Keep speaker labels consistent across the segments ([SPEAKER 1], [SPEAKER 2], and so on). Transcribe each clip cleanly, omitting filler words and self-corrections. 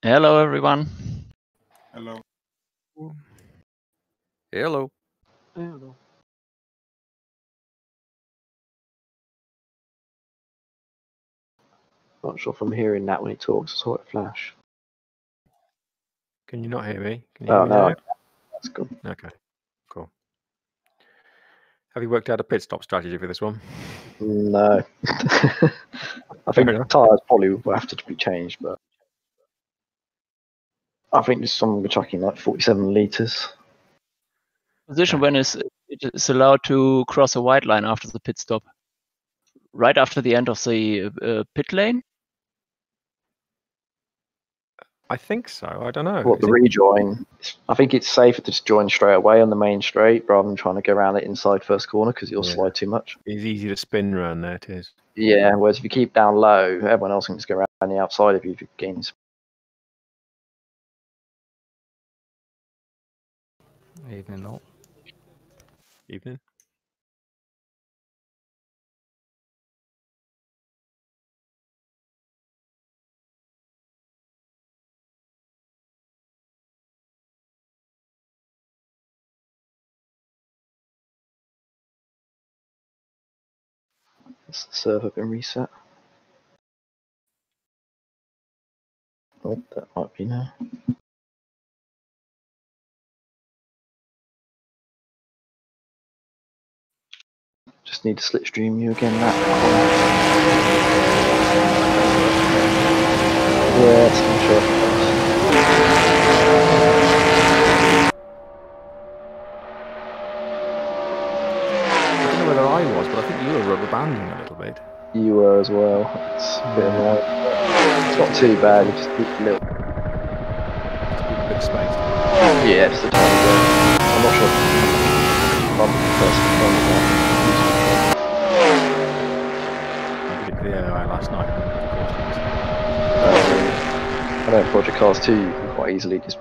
[SPEAKER 1] Hello, everyone.
[SPEAKER 2] Hello.
[SPEAKER 3] Hello.
[SPEAKER 4] Hello. Not sure if I'm hearing that when he talks. I saw it flash.
[SPEAKER 3] Can you not hear me? Can you hear me
[SPEAKER 4] no,
[SPEAKER 3] now?
[SPEAKER 4] that's good.
[SPEAKER 3] Okay, cool. Have you worked out a pit stop strategy for this one?
[SPEAKER 4] No. I think
[SPEAKER 3] enough.
[SPEAKER 4] tyres probably will have to be changed, but I think this one we're tracking like 47 litres.
[SPEAKER 1] Position when it is allowed to cross a white line after the pit stop? Right after the end of the pit lane?
[SPEAKER 3] I think so. I don't know.
[SPEAKER 4] What, the rejoin? I think it's safer to just join straight away on the main straight rather than trying to go around it inside first corner because you'll slide too much.
[SPEAKER 3] It's easy to spin around there, it is.
[SPEAKER 4] Yeah, whereas if you keep down low, everyone else can just go around the outside of you if you gain speed.
[SPEAKER 3] Evening, all. Evening.
[SPEAKER 4] Has the server been reset? Oh, that might be now. Just need to slipstream you again, Matt. Yeah, it's not sure.
[SPEAKER 3] I don't know whether I was, but I think you were rubber banding a little bit.
[SPEAKER 4] You were as well. It's a bit annoying. It's not too bad, you just keep a little.
[SPEAKER 3] Just keep a bit of space.
[SPEAKER 4] Yeah, just a tiny bit. I'm not sure if bump the first one.
[SPEAKER 3] I did it for the AI last night.
[SPEAKER 4] I know Project Cars 2, you can quite easily just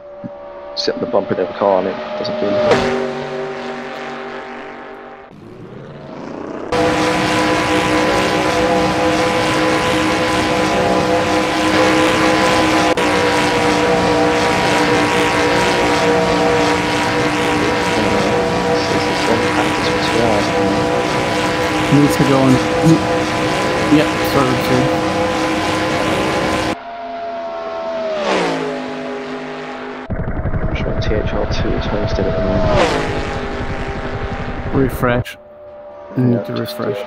[SPEAKER 4] sit on the bumper of the car and it doesn't do anything.
[SPEAKER 5] Needs to go on. Yep, started to.
[SPEAKER 4] I'm sure THR2 is hosted at the moment.
[SPEAKER 5] Refresh. Need to refresh.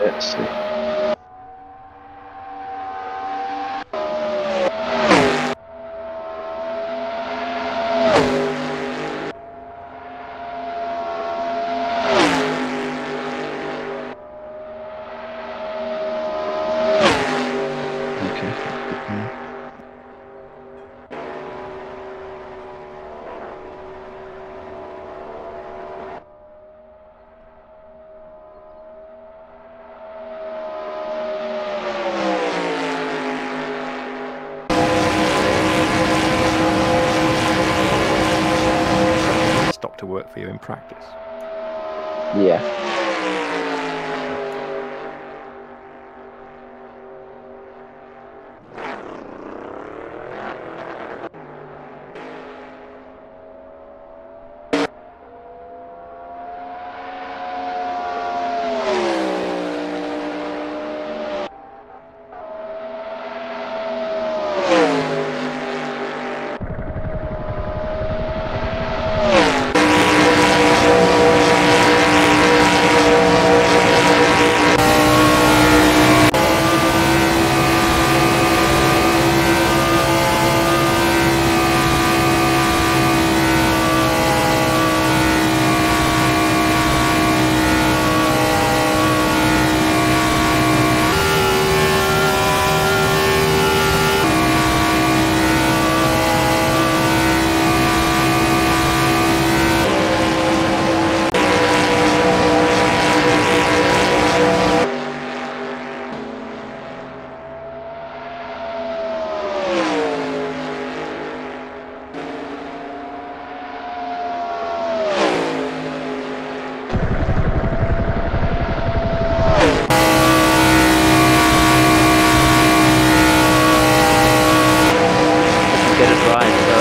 [SPEAKER 3] To work for you in practice.
[SPEAKER 4] Yeah.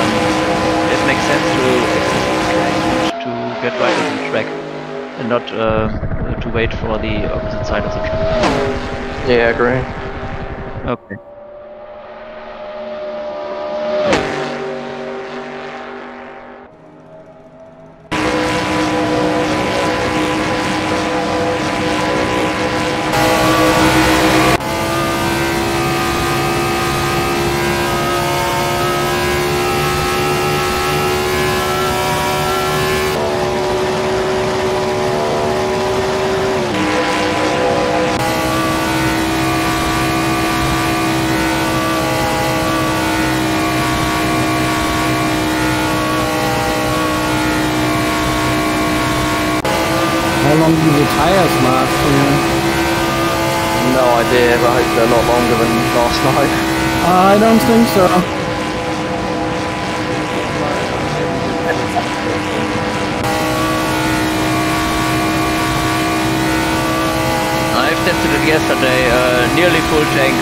[SPEAKER 1] it makes sense to exit to get right into the track and not to wait for the opposite side of the track.
[SPEAKER 4] Yeah, I agree.
[SPEAKER 1] Okay.
[SPEAKER 5] How long do the tires last here?
[SPEAKER 4] No idea, but I hope they're a lot longer than last night.
[SPEAKER 5] I don't think so.
[SPEAKER 1] I've tested it yesterday, nearly full tank.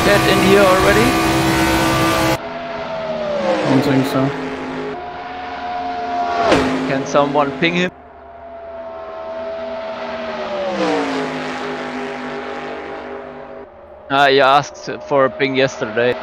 [SPEAKER 1] Ted in here already?
[SPEAKER 5] Don't think so.
[SPEAKER 1] Can someone ping him? You asked for a ping yesterday.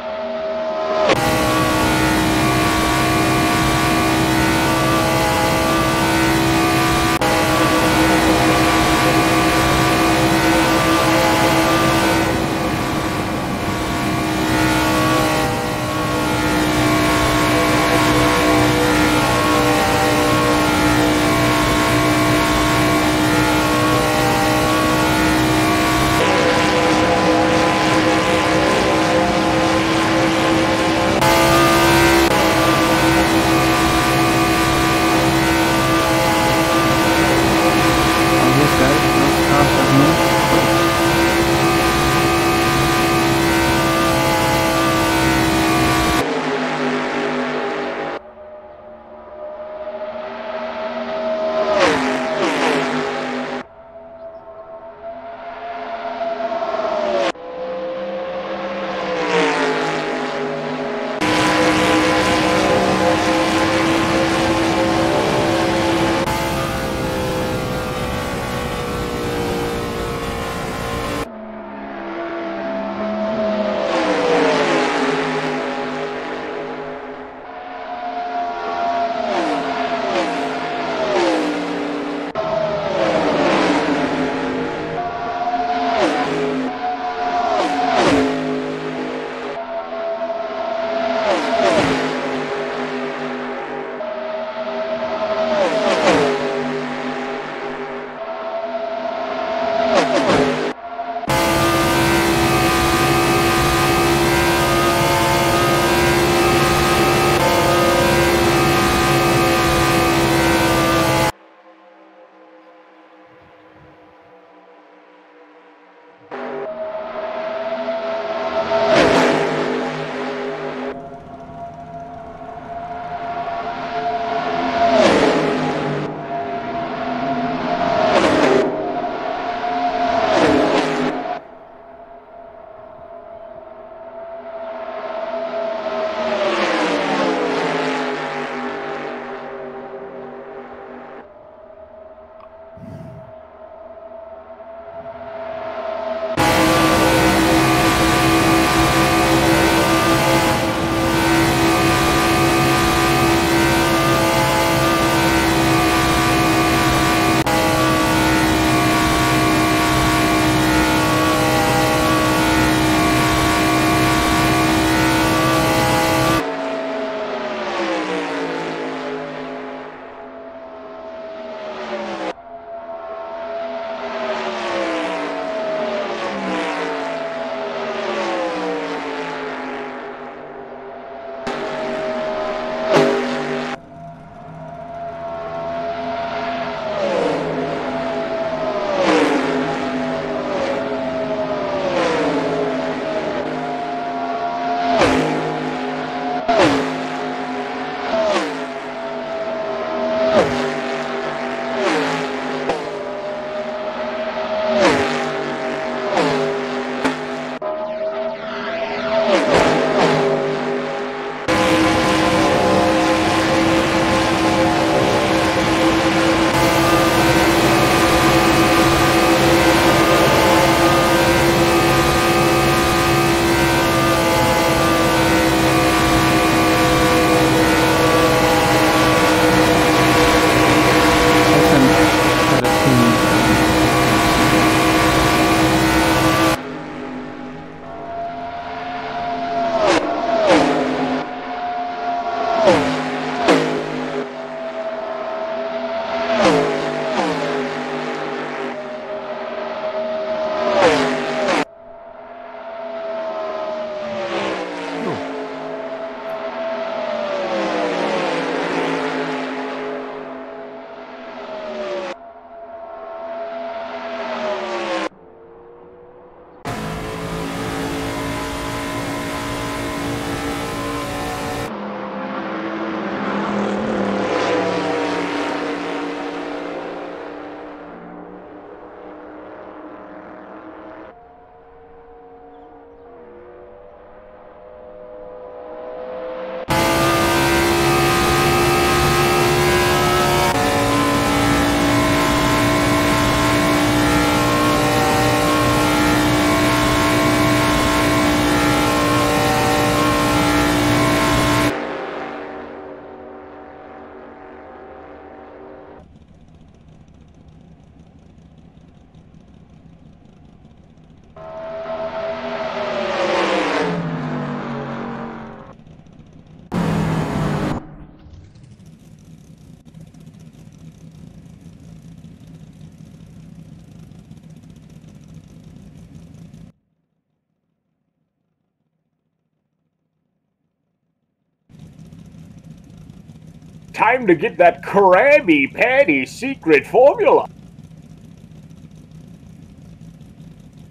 [SPEAKER 2] time to get that Krabby Patty secret formula.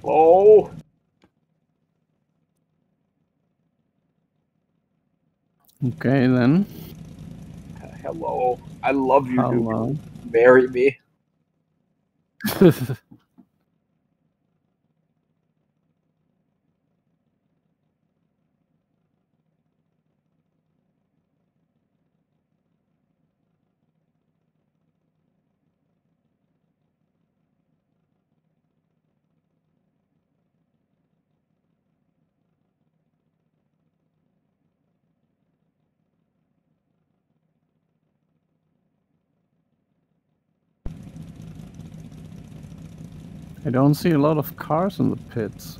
[SPEAKER 2] Oh.
[SPEAKER 5] Okay, then.
[SPEAKER 2] Hello. I love you,
[SPEAKER 5] Hello.
[SPEAKER 2] dude. Marry me.
[SPEAKER 5] I don't see a lot of cars in the pits.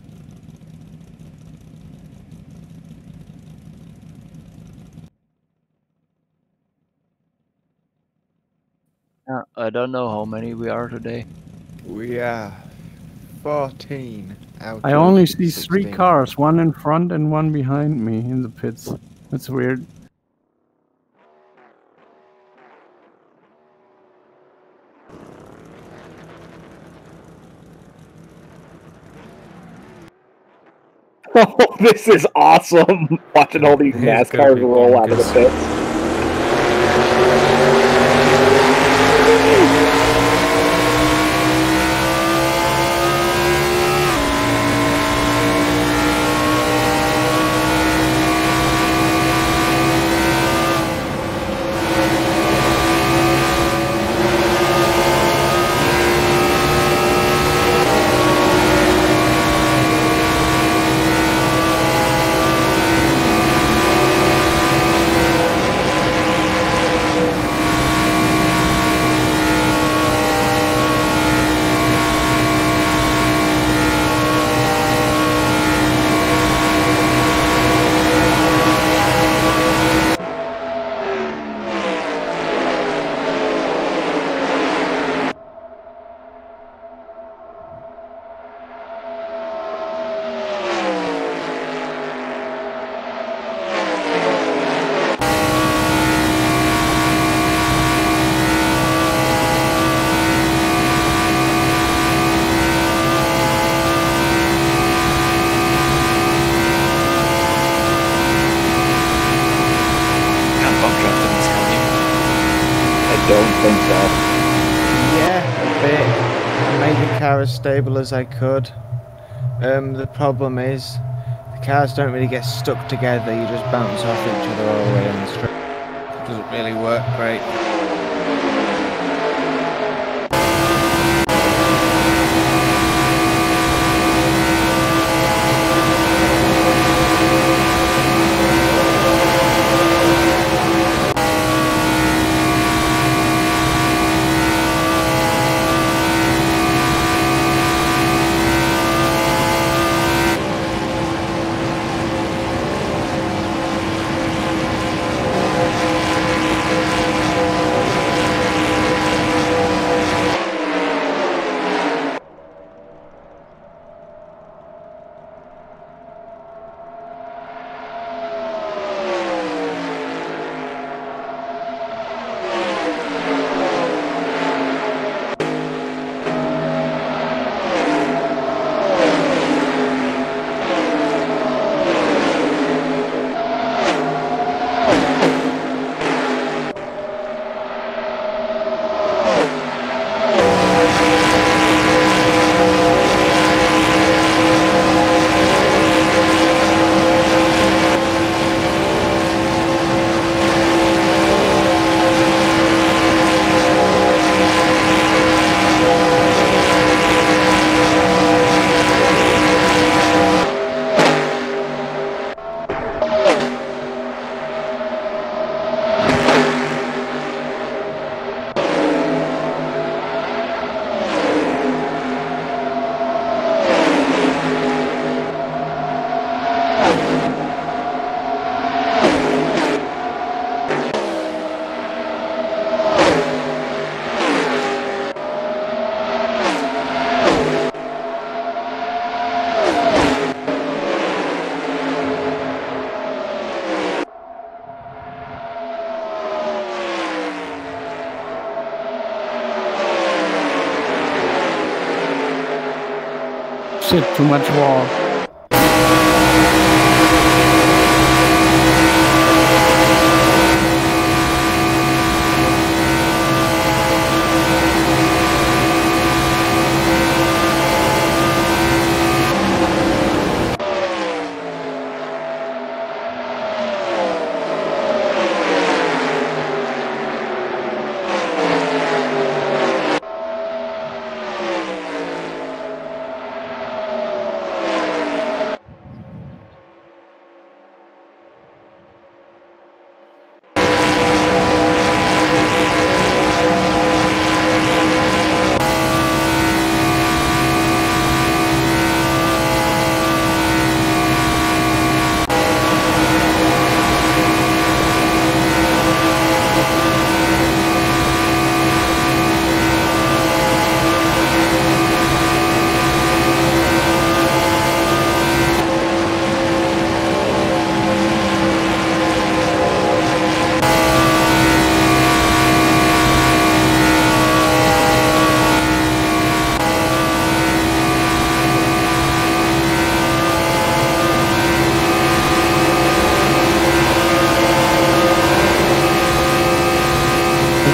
[SPEAKER 1] I don't know how many we are today.
[SPEAKER 6] We are 14 out
[SPEAKER 5] I
[SPEAKER 6] of
[SPEAKER 5] only see
[SPEAKER 6] 16.
[SPEAKER 5] 3 cars, one in front and one behind me in the pits. That's weird.
[SPEAKER 2] Oh, this is awesome. Watching all these
[SPEAKER 3] It's gonna
[SPEAKER 2] NASCARs
[SPEAKER 3] be
[SPEAKER 2] roll out of the
[SPEAKER 3] bonkers.
[SPEAKER 2] pits. Don't think so.
[SPEAKER 6] Yeah, a bit. I made the car as stable as I could. The problem is, the cars don't really get stuck together, you just bounce off each other all the way on the straight. It doesn't really work great.
[SPEAKER 5] shit, too much wall.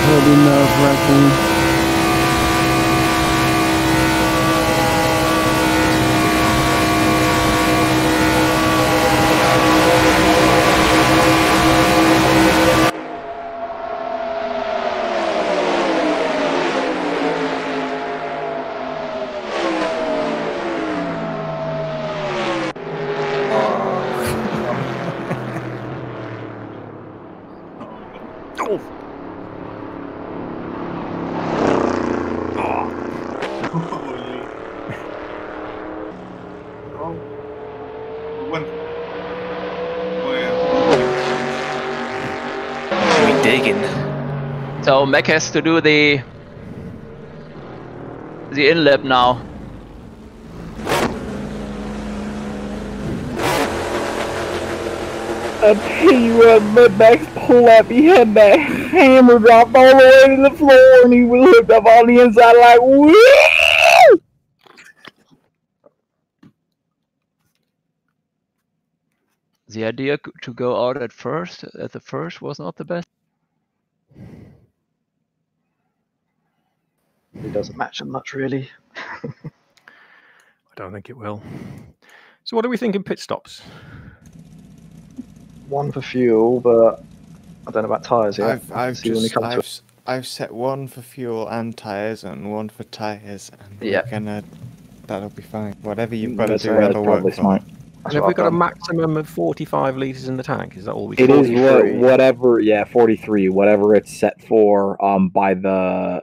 [SPEAKER 5] Really nerve-wracking.
[SPEAKER 1] So Mac has to do the in-lap now.
[SPEAKER 2] I tell you what, but Max pulled up, he had that hammer dropped all the way to the floor, and he was hooked up on the inside like, woo!
[SPEAKER 1] The idea to go out at the first was not the best.
[SPEAKER 4] It doesn't match them much, really.
[SPEAKER 3] I don't think it will. So what do we think in pit stops?
[SPEAKER 4] One for fuel, but I don't know about tyres yet.
[SPEAKER 6] I've set one for fuel and tyres and one for tyres, and
[SPEAKER 4] yeah,
[SPEAKER 6] that'll be fine. Whatever you've got to do, that'll work.
[SPEAKER 2] Smart.
[SPEAKER 3] And have we got a maximum of 45 litres in the tank? Is that all we can
[SPEAKER 2] It is whatever, yeah, 43, whatever it's set for by the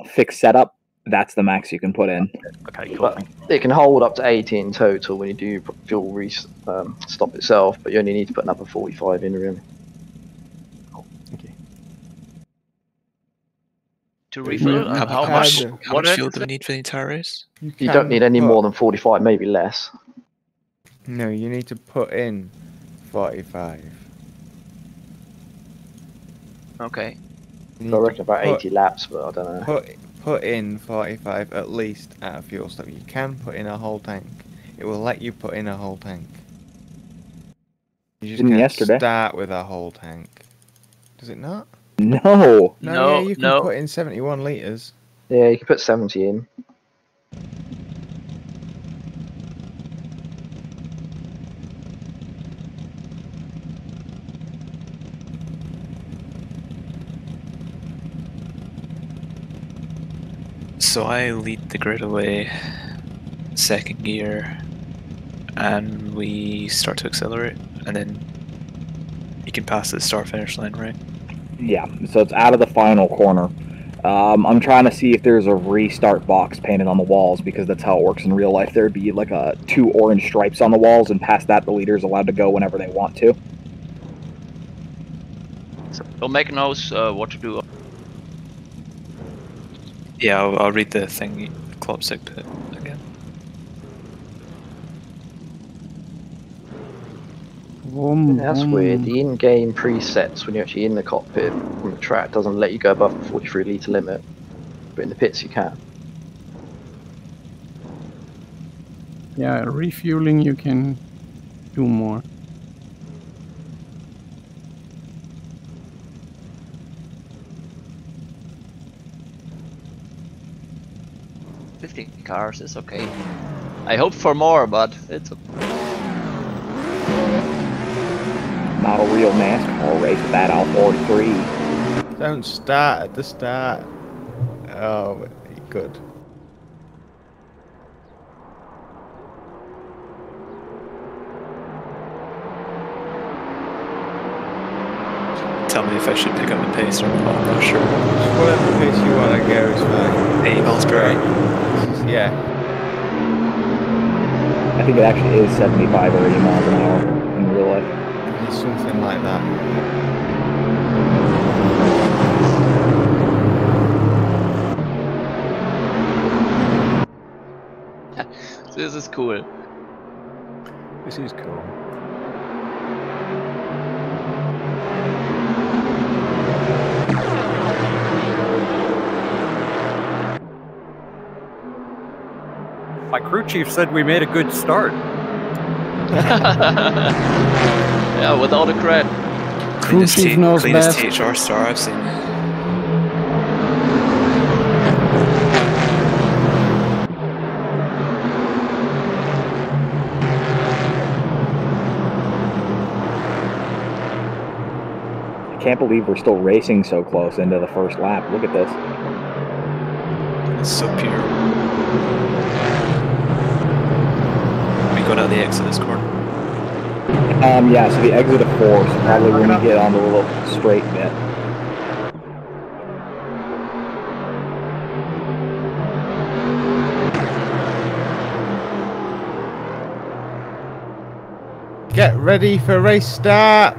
[SPEAKER 2] fixed setup, that's the max you can put in.
[SPEAKER 3] Okay, cool.
[SPEAKER 4] But it can hold up to 80 in total when you do fuel stop itself, but you only need to put another 45 in, really.
[SPEAKER 3] Cool. Thank you.
[SPEAKER 1] To refill, how much fuel
[SPEAKER 7] do we need for the entire race?
[SPEAKER 4] You don't need any more than 45, maybe less.
[SPEAKER 6] No, you need to put in 45.
[SPEAKER 1] Okay.
[SPEAKER 4] So I reckon about 80 laps, but I don't know.
[SPEAKER 6] Put in 45 at least at a fuel stop. You can put in a whole tank. It will let you put in a whole tank. You just can't start with a whole tank. Does it not?
[SPEAKER 2] No.
[SPEAKER 6] Yeah, you can put in 71 litres.
[SPEAKER 4] Yeah, you can put 70 in.
[SPEAKER 7] So I lead the grid away, second gear, and we start to accelerate, and then you can pass the start-finish line, right?
[SPEAKER 2] Yeah, so it's out of the final corner. I'm trying to see if there's a restart box painted on the walls, because that's how it works in real life. There'd be like 2 orange stripes on the walls, and past that the leader's allowed to go whenever they want to.
[SPEAKER 1] So Meg knows what to do.
[SPEAKER 7] Yeah, I'll read the thing, Club Sig Pit again.
[SPEAKER 4] That's weird. The in-game presets when you're actually in the cockpit on the track doesn't let you go above the 43 litre limit, but in the pits you can.
[SPEAKER 5] Yeah, refueling you can do more.
[SPEAKER 1] Cars is okay. I hope for more, but it's okay.
[SPEAKER 2] Not a real NASCAR race with that L43.
[SPEAKER 6] Don't start at the start. Oh, good.
[SPEAKER 7] Tell me if I should pick up the pace or not. I'm not sure.
[SPEAKER 6] Just whatever pace you want to go is fine.
[SPEAKER 7] 80 miles per hour.
[SPEAKER 6] Yeah.
[SPEAKER 2] I think it actually is 75 or 80 miles an hour in real life.
[SPEAKER 6] It's something like that.
[SPEAKER 1] This is cool.
[SPEAKER 3] This is cool. My crew chief said we made a good start.
[SPEAKER 1] Yeah, with all the credit.
[SPEAKER 5] Crew chief knows
[SPEAKER 7] Cleanest
[SPEAKER 5] best.
[SPEAKER 7] THR star I've seen.
[SPEAKER 2] I can't believe we're still racing so close into the first lap. Look at this.
[SPEAKER 7] It's so pure. We go down the exit this corner.
[SPEAKER 2] Yeah, so the exit of 4, so probably when we get on the little straight bit.
[SPEAKER 6] Get ready for race start.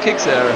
[SPEAKER 1] Kicks there.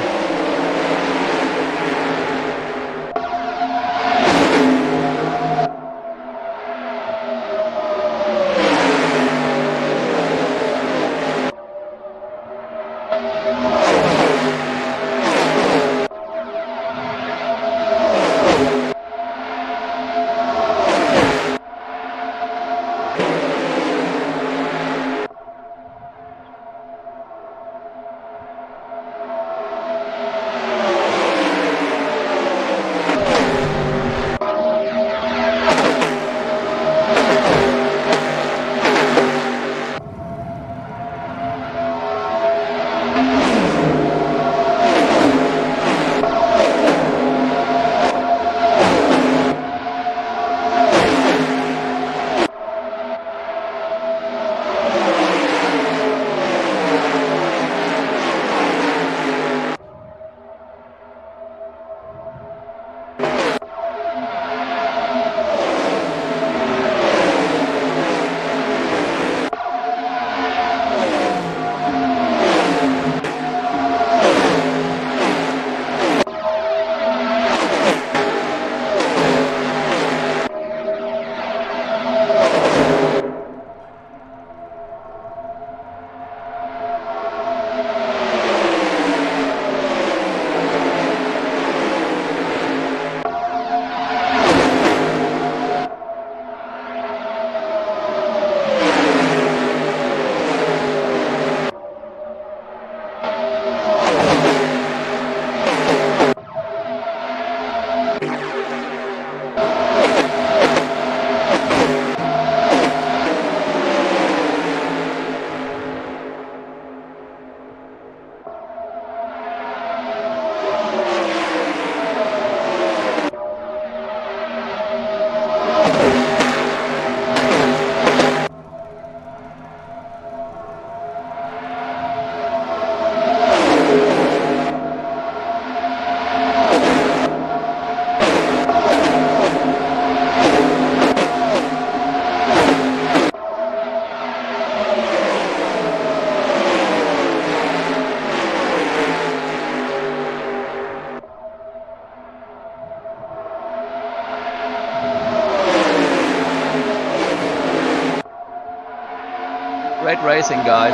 [SPEAKER 1] Great racing, guys.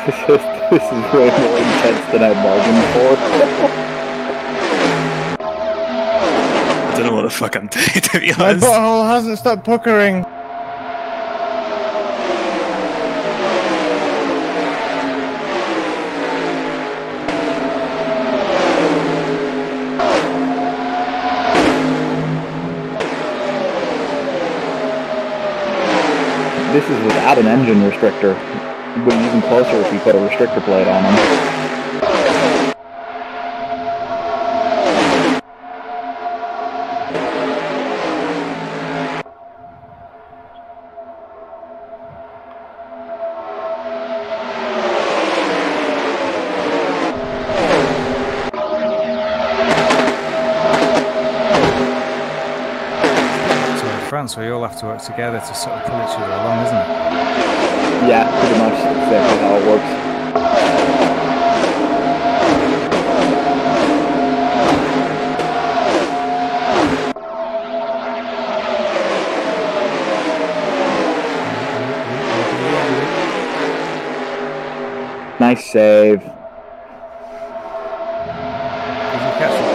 [SPEAKER 2] This is way more intense than I bargained for.
[SPEAKER 7] I don't know what the fuck I'm doing, to be
[SPEAKER 6] My
[SPEAKER 7] honest.
[SPEAKER 6] butthole hasn't stopped puckering.
[SPEAKER 2] This is without an engine restrictor. It would be even closer if we put a restrictor plate on them.
[SPEAKER 8] So we all have to work together to sort of pull each other along, isn't it?
[SPEAKER 2] Yeah, pretty much. That's exactly how it works. Nice save.
[SPEAKER 8] Did you catch it?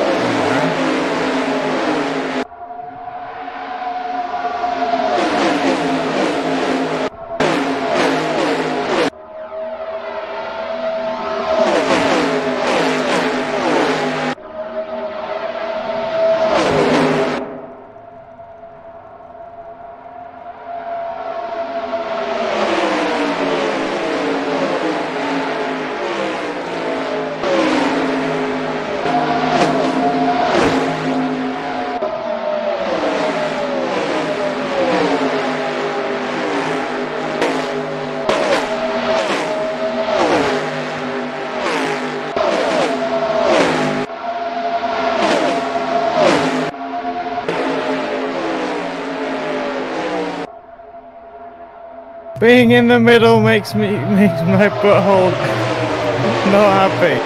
[SPEAKER 6] Being in the middle makes my butthole not happy.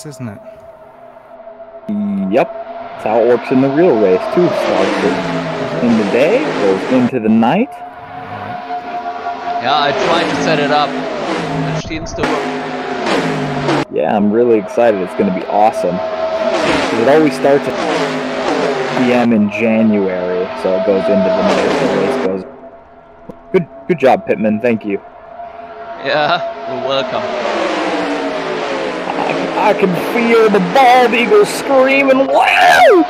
[SPEAKER 8] Isn't it?
[SPEAKER 2] Yep. That's how it works in the real race too. Starts in the day, goes into the night.
[SPEAKER 1] Yeah, I tried to set it up. It seems to work.
[SPEAKER 2] Yeah, I'm really excited. It's going to be awesome. Because it always starts at PM in January, so it goes into the night as the race goes. Good job, Pittman. Thank you.
[SPEAKER 1] Yeah, you're welcome.
[SPEAKER 2] I can feel the bald eagle screaming, wow!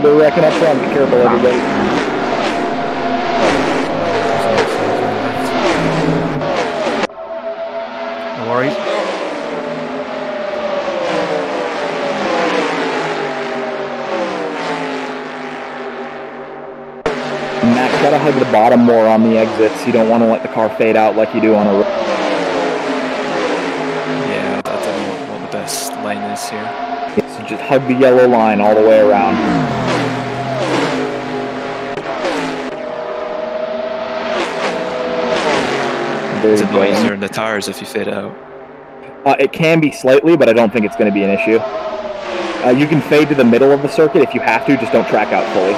[SPEAKER 2] They're wrecking up front. Be careful, everybody.
[SPEAKER 8] No worries.
[SPEAKER 2] Max, gotta hug the bottom more on the exits. You don't want to let the car fade out like you do on a...
[SPEAKER 7] Yeah, I don't know what the best line is here.
[SPEAKER 2] So just hug the yellow line all the way around.
[SPEAKER 7] Is it noisier in the tires if you fade out?
[SPEAKER 2] It can be slightly, but I don't think it's going to be an issue. You can fade to the middle of the circuit if you have to, just don't track out fully.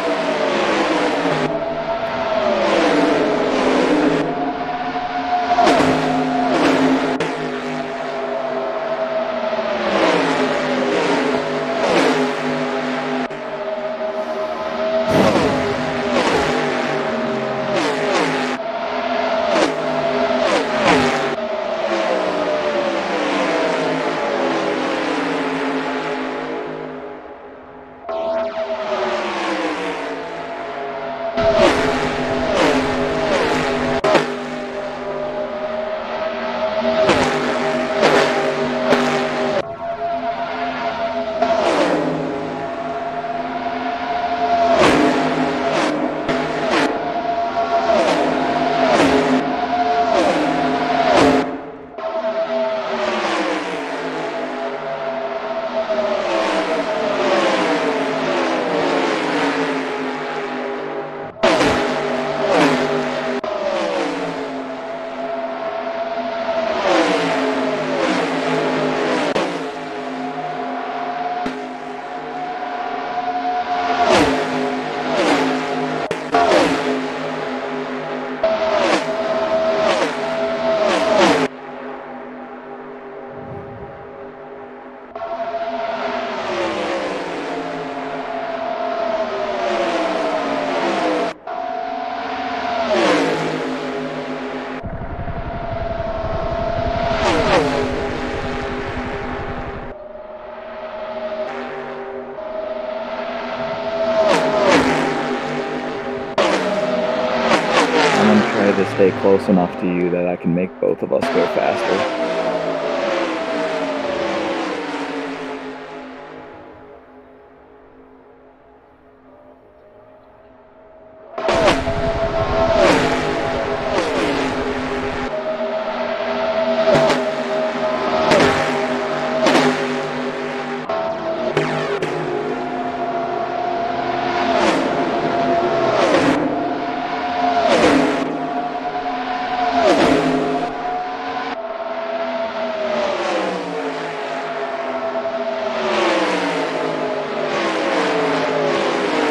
[SPEAKER 2] stay close enough to you that I can make both of us go faster.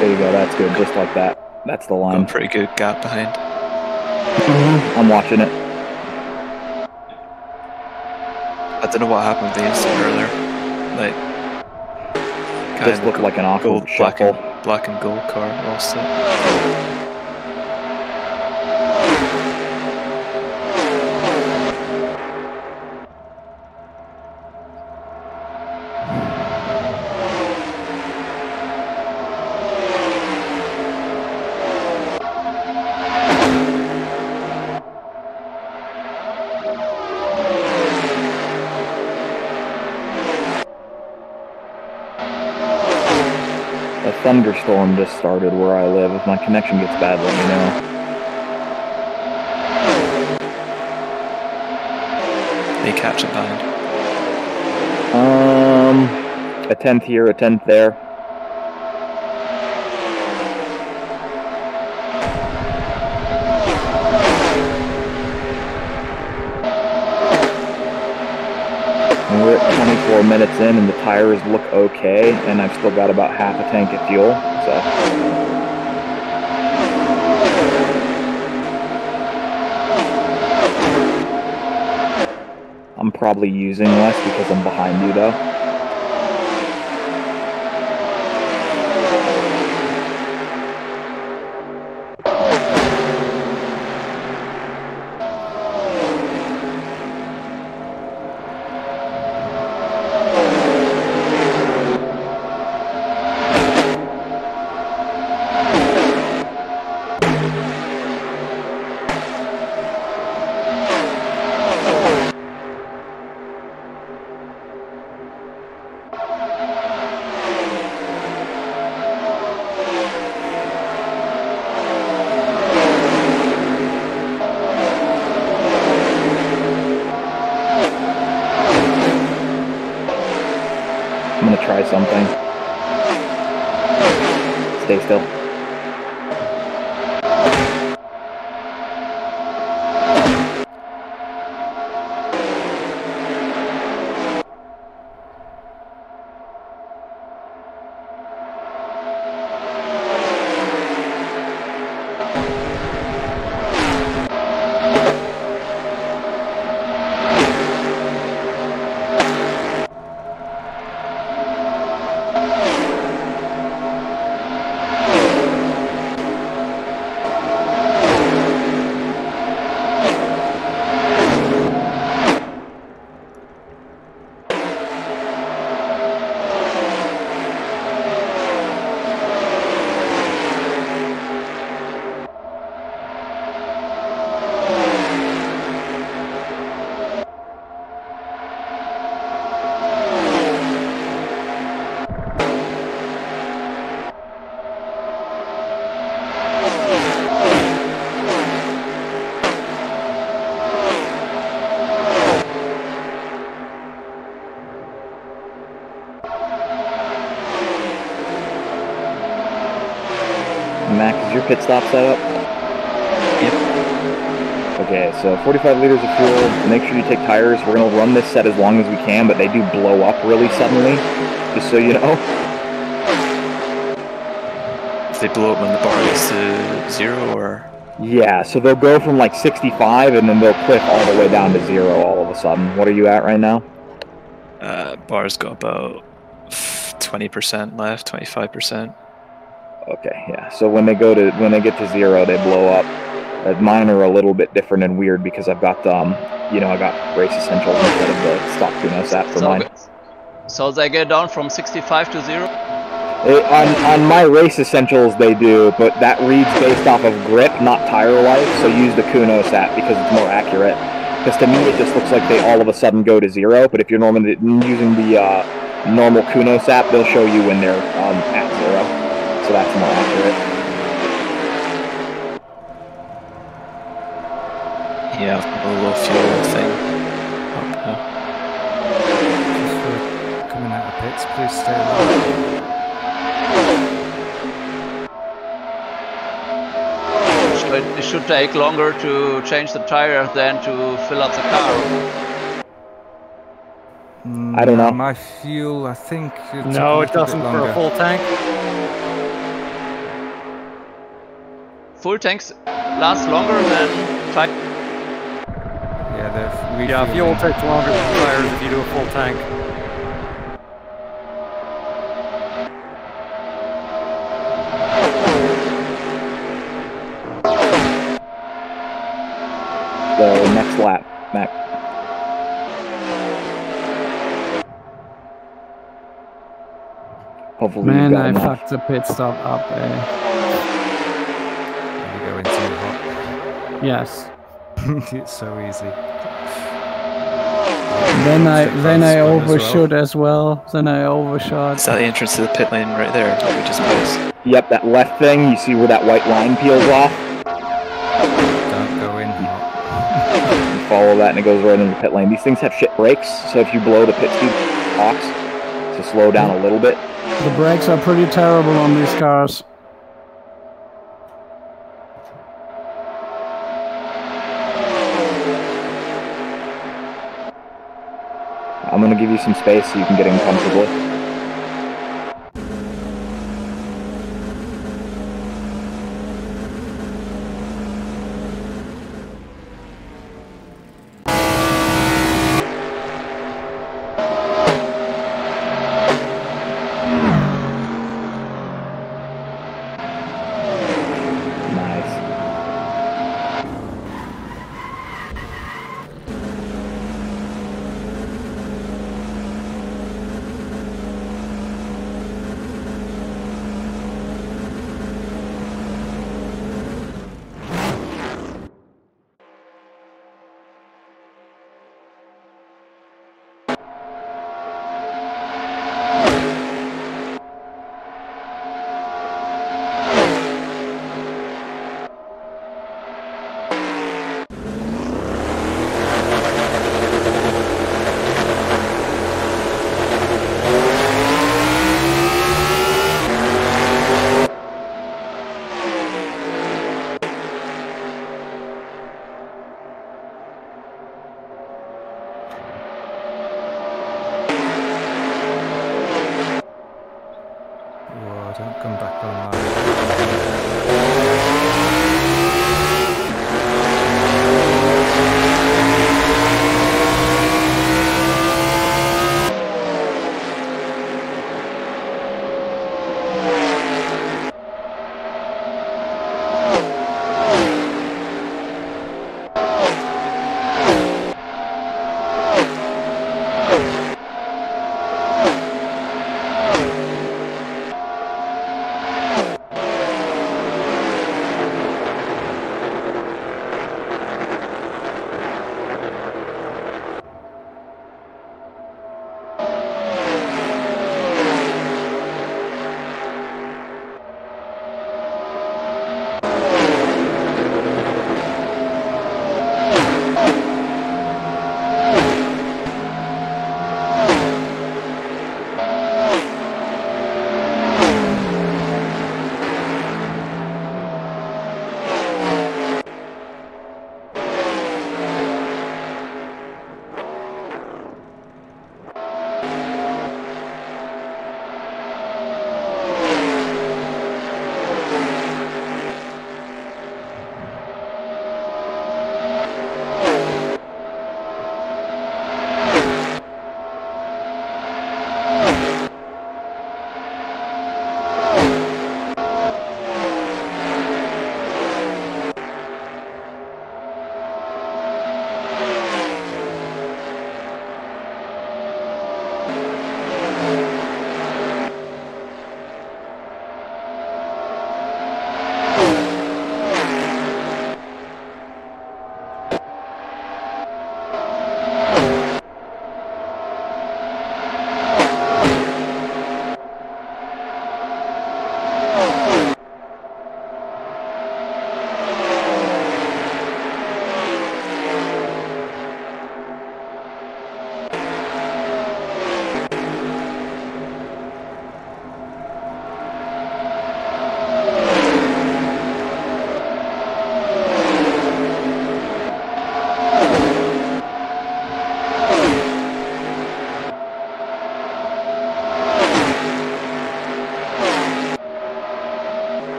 [SPEAKER 2] There you go, that's good, just like that. That's the line.
[SPEAKER 7] Got a pretty good gap behind.
[SPEAKER 2] I'm watching it.
[SPEAKER 7] I don't know what happened with the instant earlier. Like,
[SPEAKER 2] Just looked like an awkward shuffle.
[SPEAKER 7] Black and gold car lost it.
[SPEAKER 2] A thunderstorm just started where I live. If my connection gets bad, let me know.
[SPEAKER 7] They catch it behind.
[SPEAKER 2] A 10th here, a 10th there. And we're at 24 minutes in and the tires look okay, and I've still got about half a tank of fuel, so. I'm probably using less because I'm behind you though. I'm gonna try something. Stay still. Mac, is your pit stop set up?
[SPEAKER 7] Yep.
[SPEAKER 2] Okay, so 45 liters of fuel, make sure you take tires. We're going to run this set as long as we can, but they do blow up really suddenly, just so you know.
[SPEAKER 7] If they blow up when the bar gets to 0, or?
[SPEAKER 2] Yeah, so they'll go from like 65 and then they'll cliff all the way down to 0 all of a sudden. What are you at right now?
[SPEAKER 7] Bar's got about 20% left, 25%.
[SPEAKER 2] Okay, yeah. So when they get to 0, they blow up. Mine are a little bit different and weird because I've got I got race essentials instead of the stock tune-up app for mine.
[SPEAKER 1] So they get down from 65 to 0?
[SPEAKER 2] On my race essentials they do, but that reads based off of grip, not tire life, so use the Kunos app because it's more accurate. Because to me it just looks like they all of a sudden go to 0, but if you're normally using the normal Kunos app, they'll show you when they're at 0. So that's more accurate.
[SPEAKER 7] Yeah, a low fuel thing.
[SPEAKER 8] Just for coming out of pits, please stay alive.
[SPEAKER 1] It should take longer to change the tire than to fill up the car.
[SPEAKER 2] I don't know.
[SPEAKER 8] My fuel, I think.
[SPEAKER 3] No, it doesn't for a full tank.
[SPEAKER 1] Full tanks last longer than tire.
[SPEAKER 8] Yeah,
[SPEAKER 3] Fuel takes longer than tires if you do a full tank.
[SPEAKER 2] The next lap, Mac. Hopefully you
[SPEAKER 5] Man,
[SPEAKER 2] got
[SPEAKER 5] I
[SPEAKER 2] enough.
[SPEAKER 5] fucked the pit stop up.
[SPEAKER 8] You're going too hot.
[SPEAKER 5] Yes.
[SPEAKER 8] It's so easy.
[SPEAKER 5] Then I overshot as well. Then I overshot.
[SPEAKER 7] Is that the entrance to the pit lane right there that we just passed?
[SPEAKER 2] Yep, that left thing, you see where that white line peels off?
[SPEAKER 8] Don't go in hot.
[SPEAKER 2] You follow that and it goes right into the pit lane. These things have shit brakes, so if you blow the pit speed box to slow down a little bit.
[SPEAKER 5] The brakes are pretty terrible on these cars.
[SPEAKER 2] I'm gonna give you some space so you can get in comfortably.
[SPEAKER 8] Don't come back online.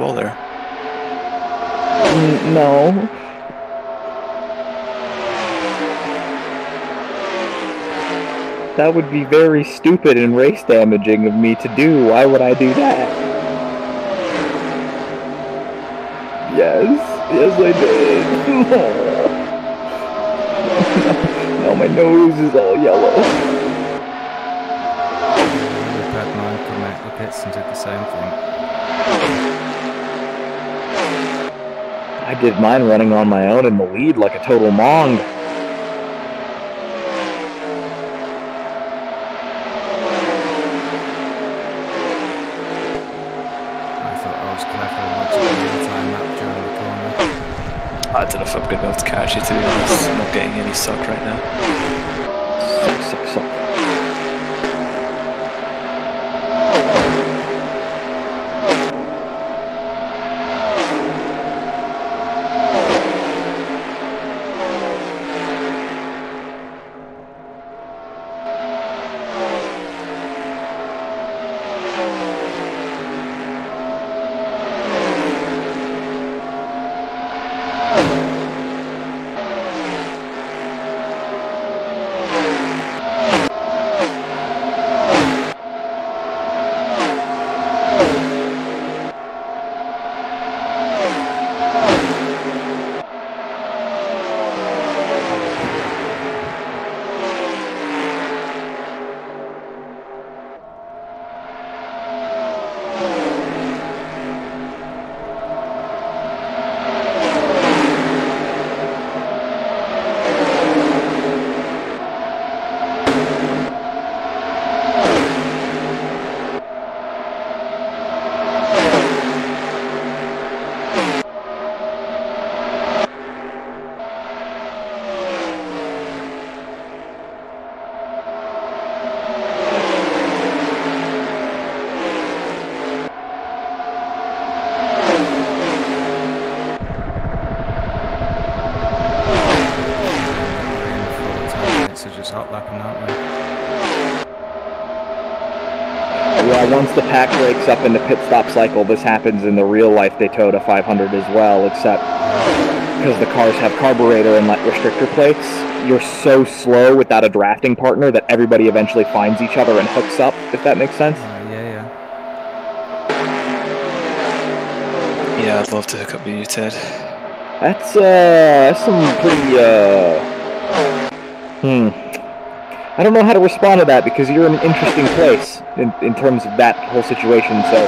[SPEAKER 7] wall there?
[SPEAKER 2] No. That would be very stupid and race damaging of me to do. Why would I do that? Yes. Yes, I did. Now my nose is all yellow.
[SPEAKER 8] Bad mind coming out the pits and did the same thing.
[SPEAKER 2] I did mine running on my own in the lead like a total mong.
[SPEAKER 7] I don't know if I'm going to be able to catch you, to be honest. I'm not getting any suck right now.
[SPEAKER 2] Suck. Yeah, once the pack breaks up in the pit stop cycle, this happens in the real-life Daytona 500 as well, except because the cars have carburetor and restrictor plates, you're so slow without a drafting partner that everybody eventually finds each other and hooks up, if that makes sense.
[SPEAKER 7] Yeah, I'd love to hook up with you, Ted.
[SPEAKER 2] That's some pretty, I don't know how to respond to that because you're in an interesting place in terms of that whole situation, so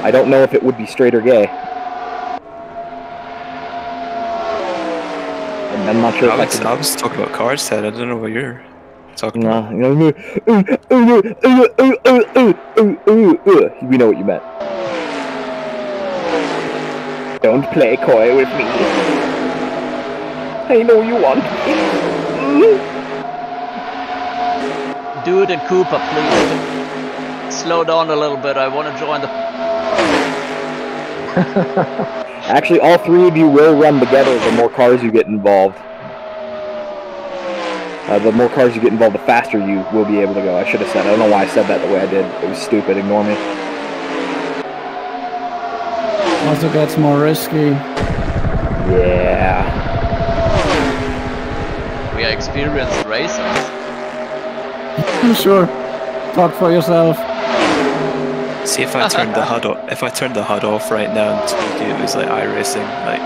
[SPEAKER 2] I don't know if it would be straight or gay. And I'm not sure
[SPEAKER 7] I was talking about cars, Ted. I don't know what you're talking about.
[SPEAKER 2] We know what you meant. Don't play coy with me. I know you want me.
[SPEAKER 1] Dude and Cooper, please slow down a little bit. I want to join the...
[SPEAKER 2] Actually, all three of you will run together the more cars you get involved. The more cars you get involved, the faster you will be able to go. I should have said. I don't know why I said that the way I did. It was stupid. Ignore me.
[SPEAKER 5] Also gets more risky.
[SPEAKER 2] Yeah.
[SPEAKER 1] We are experienced racers.
[SPEAKER 5] Sure. Talk for yourself.
[SPEAKER 7] See, if I turned the HUD off, right now and told you it was like iRacing, like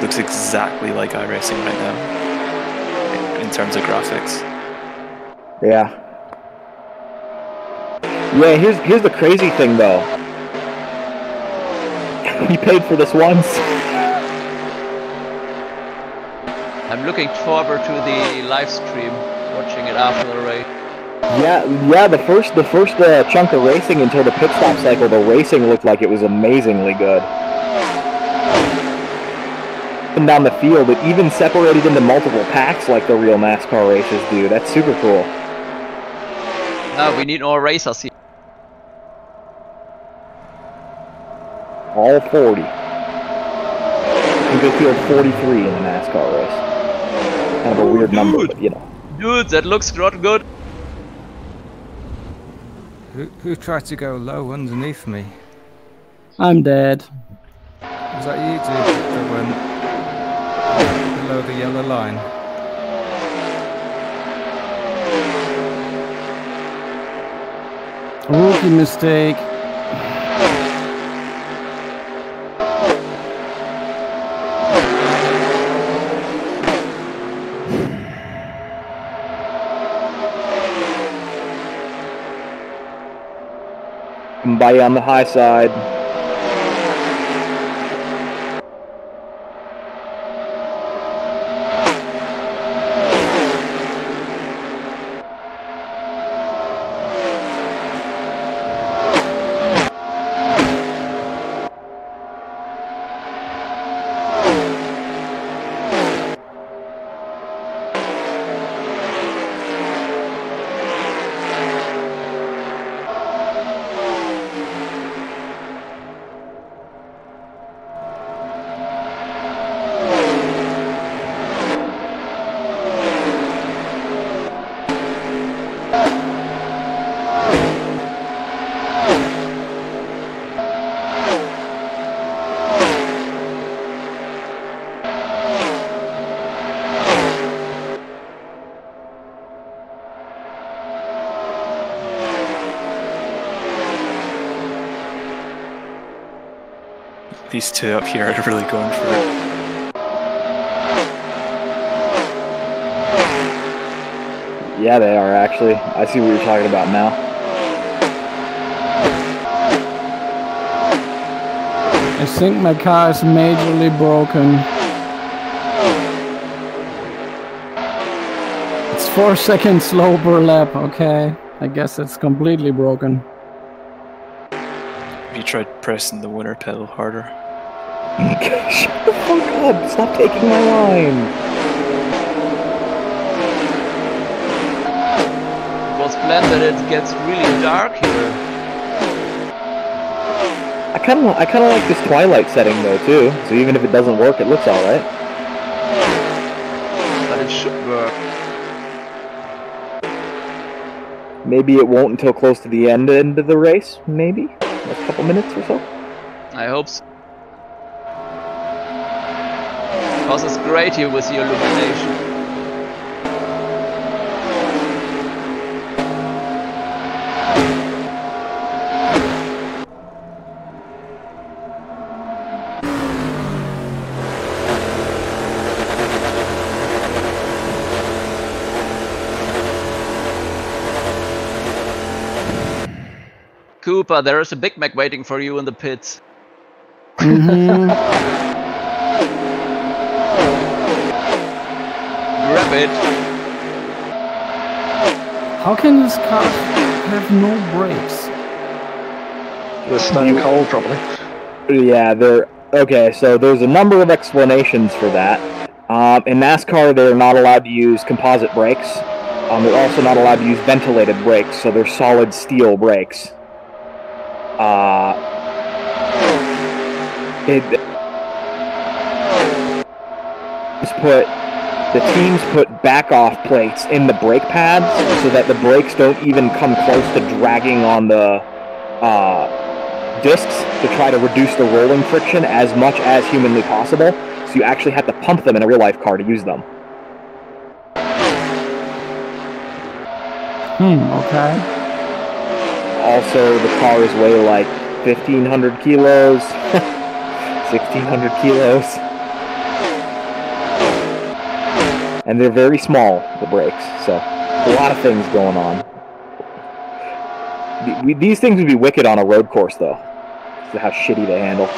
[SPEAKER 7] looks exactly like iRacing right now in terms of graphics.
[SPEAKER 2] Yeah. Yeah. Here's the crazy thing though. We paid for this once.
[SPEAKER 1] I'm looking forward to the live stream, watching it after the race.
[SPEAKER 2] Yeah. The first chunk of racing until the pit stop cycle, the racing looked like it was amazingly good. And down the field, it even separated into multiple packs like the real NASCAR races do. That's super cool.
[SPEAKER 1] No, we need more racers here.
[SPEAKER 2] All 40. You go field 43 in the NASCAR race. Kind of a weird number, but you know.
[SPEAKER 1] Dude, that looks not good.
[SPEAKER 8] Who tried to go low underneath me?
[SPEAKER 5] I'm dead.
[SPEAKER 8] Was that you two that went below the yellow line?
[SPEAKER 5] Rookie mistake.
[SPEAKER 2] I'm by you on the high side.
[SPEAKER 7] These two up here are really going for it.
[SPEAKER 2] Yeah, they are actually. I see what you're talking about now.
[SPEAKER 5] I think my car is majorly broken. It's 4 seconds slow per lap, okay. I guess it's completely broken.
[SPEAKER 7] Have you tried pressing the winner pedal harder?
[SPEAKER 2] Shut the fuck up! Stop taking my line!
[SPEAKER 1] It was planned that it gets really dark here.
[SPEAKER 2] I kind of like this twilight setting though too. So even if it doesn't work, it looks all right.
[SPEAKER 1] But it should work.
[SPEAKER 2] Maybe it won't until close to the end of the race. Maybe a couple minutes or so.
[SPEAKER 1] I hope so. Because it's great here with the illumination. Cooper, there is a Big Mac waiting for you in the pits.
[SPEAKER 5] Mm-hmm.
[SPEAKER 1] Grab it.
[SPEAKER 5] How can this car have no brakes?
[SPEAKER 4] The stone cold, probably.
[SPEAKER 2] Yeah, okay. So there's a number of explanations for that. In NASCAR, they're not allowed to use composite brakes. They're also not allowed to use ventilated brakes, so they're solid steel brakes. The teams put back-off plates in the brake pads so that the brakes don't even come close to dragging on the discs to try to reduce the rolling friction as much as humanly possible. So you actually have to pump them in a real-life car to use them.
[SPEAKER 5] Okay.
[SPEAKER 2] Also, the cars weigh like 1,500 kilos, 1,600 kilos. And they're very small, the brakes, so a lot of things going on. These things would be wicked on a road course, though. How shitty they handle.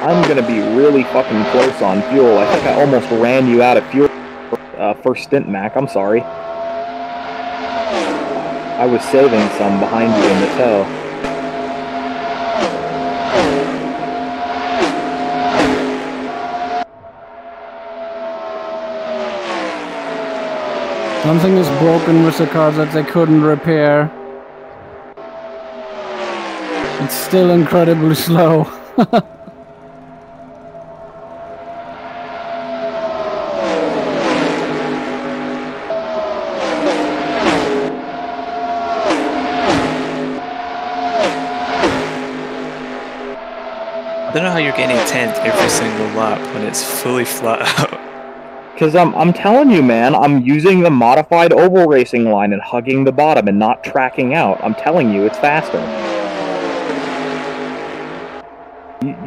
[SPEAKER 2] I'm gonna be really fucking close on fuel. I think I almost ran you out of fuel first stint, Mac. I'm sorry. I was saving some behind you in the tow.
[SPEAKER 5] Something is broken with the car that they couldn't repair. It's still incredibly slow.
[SPEAKER 7] I don't know how you're getting 10th every single lap when it's fully flat out.
[SPEAKER 2] Because I'm telling you, man, I'm using the modified oval racing line and hugging the bottom and not tracking out. I'm telling you, it's faster.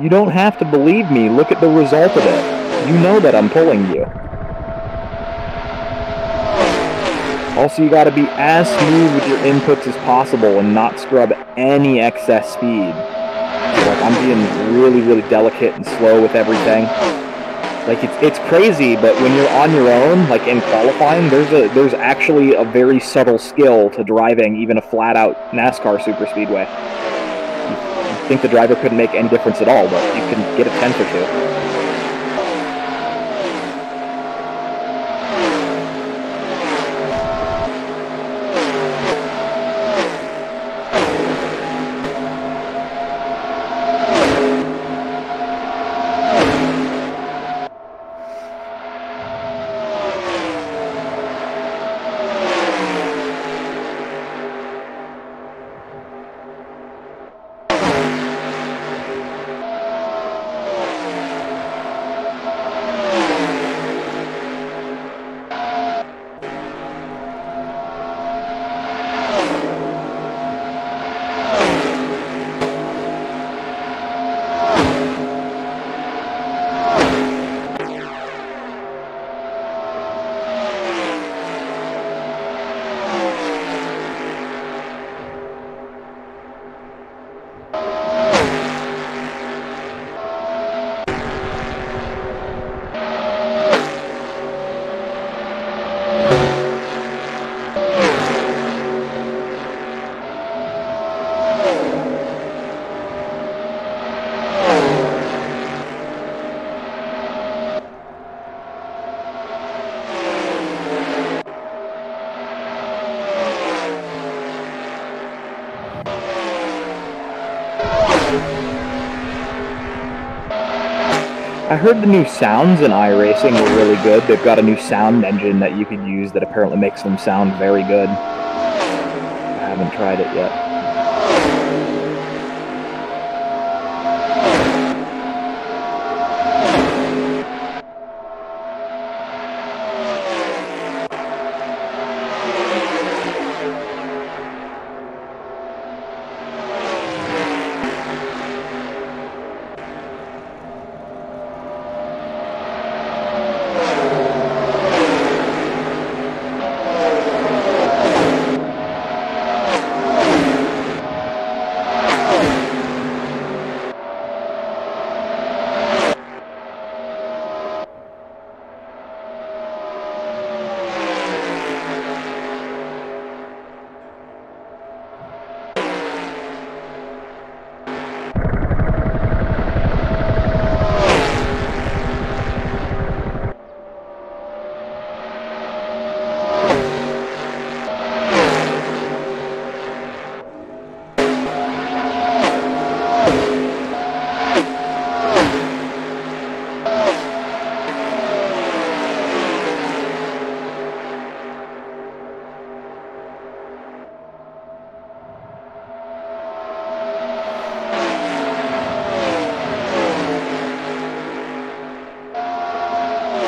[SPEAKER 2] You don't have to believe me. Look at the result of it. You know that I'm pulling you. Also, you got to be as smooth with your inputs as possible and not scrub any excess speed. Like, I'm being really, really delicate and slow with everything. Like, it's crazy, but when you're on your own, like in qualifying, there's actually a very subtle skill to driving even a flat-out NASCAR superspeedway. You think the driver couldn't make any difference at all, but you can get a 10th or 2. I heard the new sounds in iRacing were really good. They've got a new sound engine that you could use that apparently makes them sound very good. I haven't tried it yet.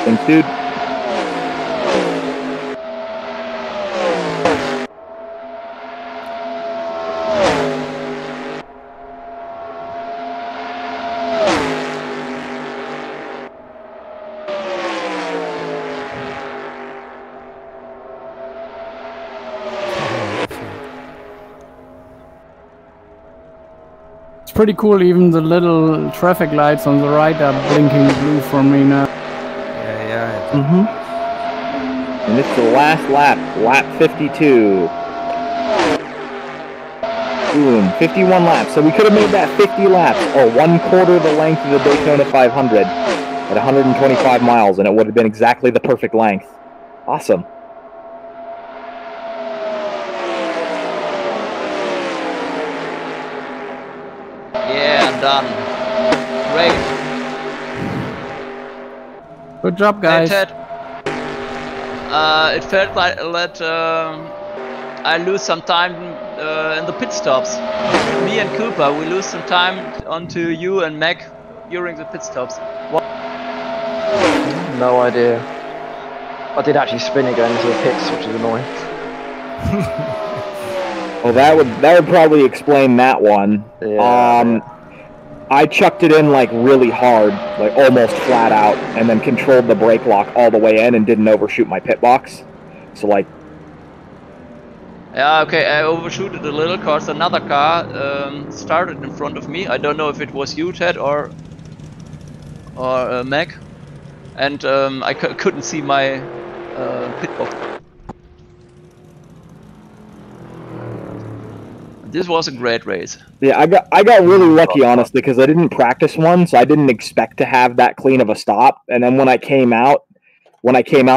[SPEAKER 2] Thanks, dude.
[SPEAKER 5] It's pretty cool, even the little traffic lights on the right are blinking blue for me now.
[SPEAKER 8] Yeah.
[SPEAKER 2] Mm-hmm. And it's the last lap, lap 52. Boom, 51 laps. So we could have made that 50 laps, or 1/4 the length of the Daytona 500 at 125 miles, and it would have been exactly the perfect length. Awesome.
[SPEAKER 1] Yeah, I'm done. Great.
[SPEAKER 5] Good job, guys.
[SPEAKER 1] Hey, Ted. It felt like that I lose some time in the pit stops. Me and Cooper, we lose some time onto you and Mac during the pit stops. What?
[SPEAKER 4] No idea. I did actually spin it going into the pits, which is annoying.
[SPEAKER 2] Well, that would probably explain that one.
[SPEAKER 4] Yeah,
[SPEAKER 2] I chucked it in like really hard, like almost flat out, and then controlled the brake lock all the way in and didn't overshoot my pit box. So like,
[SPEAKER 1] Yeah, okay, I overshooted a little cause another car started in front of me. I don't know if it was you, Ted, or Mac, and I couldn't see my pit box. This was a great race.
[SPEAKER 2] yeah, I got really lucky, honestly, because I didn't practice one, so I didn't expect to have that clean of a stop. And then when I came out,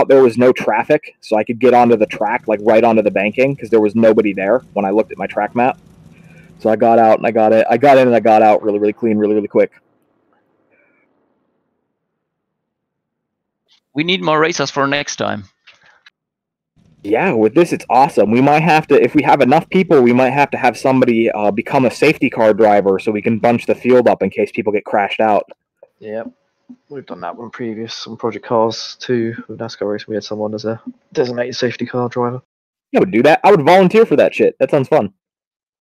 [SPEAKER 2] there was no traffic, so I could get onto the track, like right onto the banking, because there was nobody there when I looked at my track map. So I got out and I got in and I got out really, really clean, really, really quick.
[SPEAKER 1] We need more racers for next time.
[SPEAKER 2] Yeah, with this, it's awesome. We might have to, if we have enough people, we might have to have somebody become a safety car driver so we can bunch the field up in case people get crashed out.
[SPEAKER 4] Yep. We've done that one previous on Project Cars 2 with NASCAR race. We had someone as a designated safety car driver.
[SPEAKER 2] I would do that. I would volunteer for that shit. That sounds fun.